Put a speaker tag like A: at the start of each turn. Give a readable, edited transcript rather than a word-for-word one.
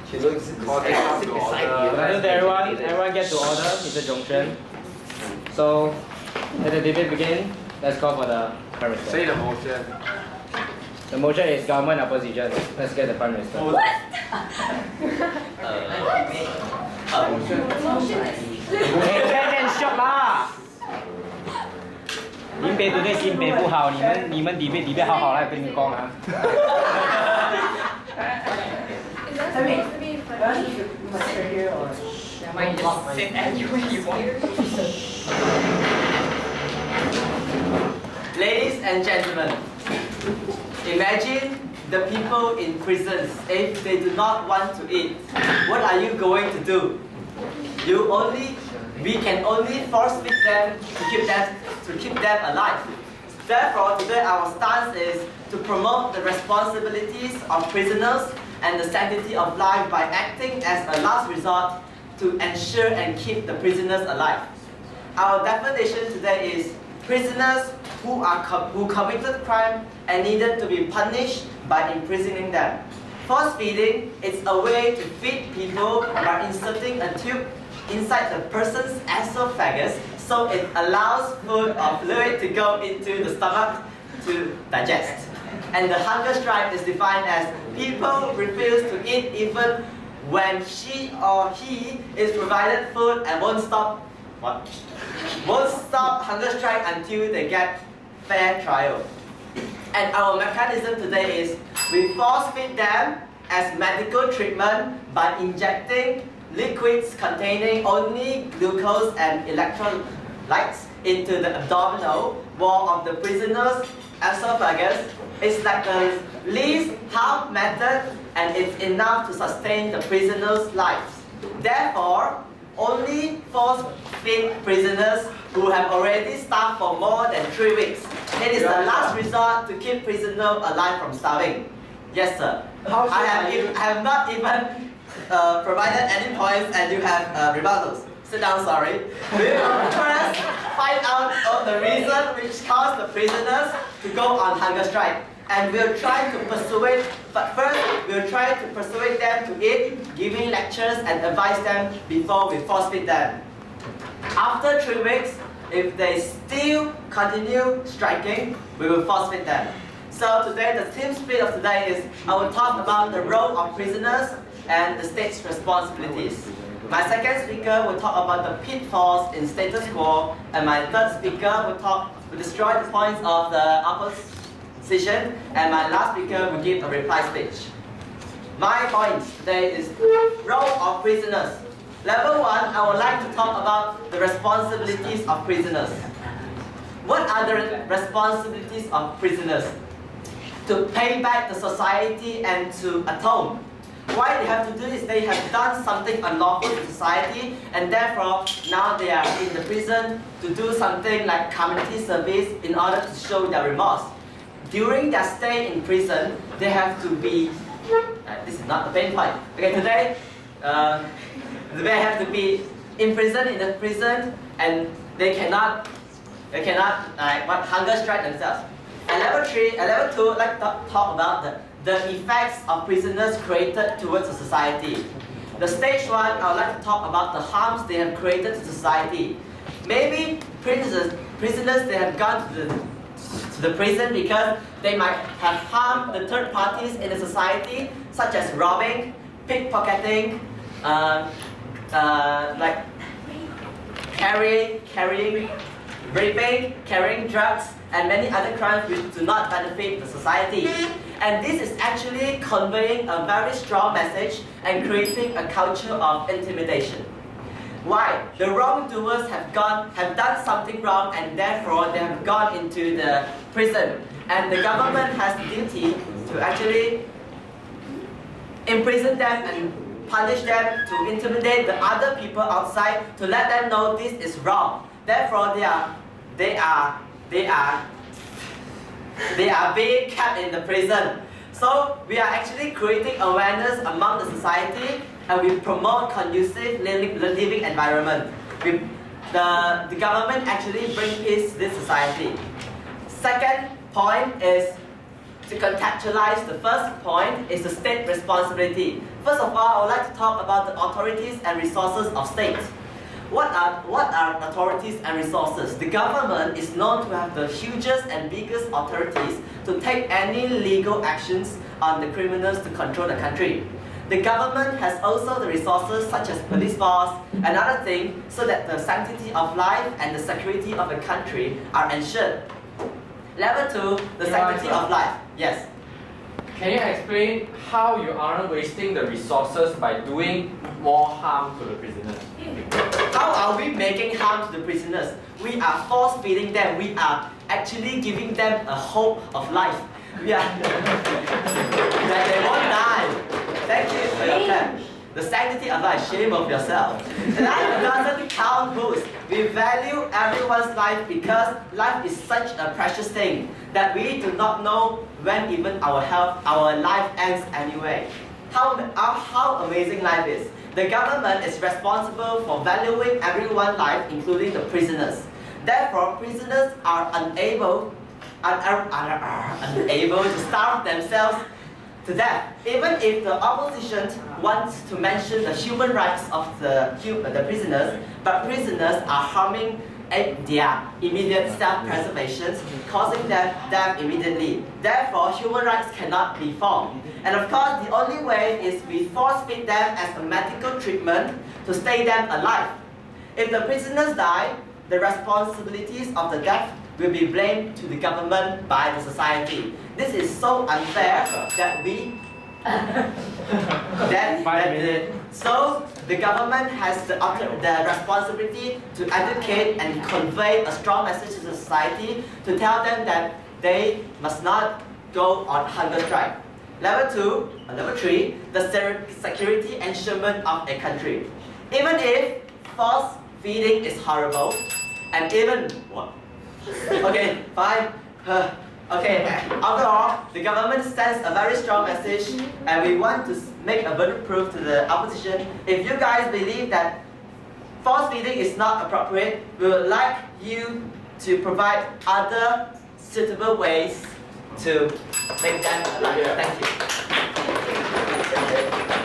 A: She looks
B: Everyone get to order. It's a junction. So, let the debate begin. Let's call for the Prime Minister.
A: Say the motion.
B: The motion is government opposition. Let's get the Prime Minister.
C: What?
B: Can shop lah. 林北对新北不好，你们debate 好好来跟你讲啊。
C: Sit anywhere you want.
D: Ladies and gentlemen, imagine the people in prisons. If they do not want to eat, what are you going to do? We can only force feed them to keep them alive. Therefore, today our stance is to promote the responsibilities of prisoners and the sanctity of life by acting as a last resort to ensure and keep the prisoners alive. Our definition today is prisoners who committed crime and needed to be punished by imprisoning them. Force feeding is a way to feed people by inserting a tube inside the person's esophagus so it allows food or fluid to go into the stomach to digest. And the hunger strike is defined as people refuse to eat even when she or he is provided food and won't stop hunger strike until they get fair trial. And our mechanism today is we force feed them as medical treatment by injecting liquids containing only glucose and electrolytes into the abdominal wall of the prisoner's esophagus. It's like the least harm method and it's enough to sustain the prisoner's lives. Therefore, only force-feed prisoners who have already starved for more than 3 weeks. It is the last resort to keep prisoners alive from starving. Yes, sir. I have not even provided any points and you have rebuttals. Sit down, sorry. We will first find out the reason which caused the prisoners to go on hunger strike. And we'll try to persuade, but first we'll try to persuade them to eat, giving lectures and advise them before we force feed them. After 3 weeks, if they still continue striking, we will force feed them. So today, the theme split of today is I will talk about the role of prisoners and the state's responsibilities. My second speaker will talk about the pitfalls in status quo, and my third speaker will destroy the points of the opposition, and my last speaker will give a reply speech. My points today is role of prisoners. Level 1, I would like to talk about the responsibilities of prisoners. What are the responsibilities of prisoners? To pay back the society and to atone. Why they have to do this? They have done something unlawful to society and therefore now they are in the prison to do something like community service in order to show their remorse. During their stay in prison, they have to be, this is not the main point. Okay, today, they have to be imprisoned in the prison and they cannot hunger strike themselves. And level 2, I'd like to talk about the effects of prisoners created towards the society. The stage 1, I would like to talk about the harms they have created to society. Maybe prisoners they have gone to the prison because they might have harmed the third parties in the society, such as robbing, pickpocketing, like carrying, raping, carrying drugs, and many other crimes which do not benefit the society. And this is actually conveying a very strong message and creating a culture of intimidation. Why? The wrongdoers have done something wrong and therefore they have gone into the prison. And the government has the duty to actually imprison them and punish them, to intimidate the other people outside, to let them know this is wrong. Therefore, they are being kept in the prison. So we are actually creating awareness among the society and we promote conducive living environment. The government actually brings peace to this society. Second point is to contextualize the first point is the state responsibility. First of all, I would like to talk about the authorities and resources of state. What are authorities and resources? The government is known to have the hugest and biggest authorities to take any legal actions on the criminals to control the country. The government has also the resources such as police force and other things so that the sanctity of life and the security of the country are ensured. Level 2, the sanctity of life. Yes.
A: Can you explain how you aren't wasting the resources by doing more harm to the prisoners?
D: How are we making harm to the prisoners? We are force feeding them. We are actually giving them a hope of life. We are that they won't die. Thank you for your clap. The sanctity of life, shame of yourself. Life doesn't count boost. We value everyone's life because life is such a precious thing that we do not know when even our life ends anyway. How amazing life is. The government is responsible for valuing everyone's life, including the prisoners. Therefore, prisoners are unable to starve themselves to death. Even if the opposition wants to mention the human rights of the prisoners, but prisoners are harming their immediate self-preservation, causing them death immediately. Therefore, human rights cannot be formed. And of course, the only way is we force-feed them as a medical treatment to stay them alive. If the prisoners die, the responsibilities of the death will be blamed to the government by the society. This is so unfair that so the government has the responsibility to educate and convey a strong message to the society to tell them that they must not go on hunger strike. Level 3, the security ensurement of a country. Even if force feeding is horrible, and even what? Okay, fine. Okay, after all, the government sends a very strong message and we want to make a burden proof to the opposition. If you guys believe that force feeding is not appropriate, we would like you to provide other suitable ways to make them alive. Thank you.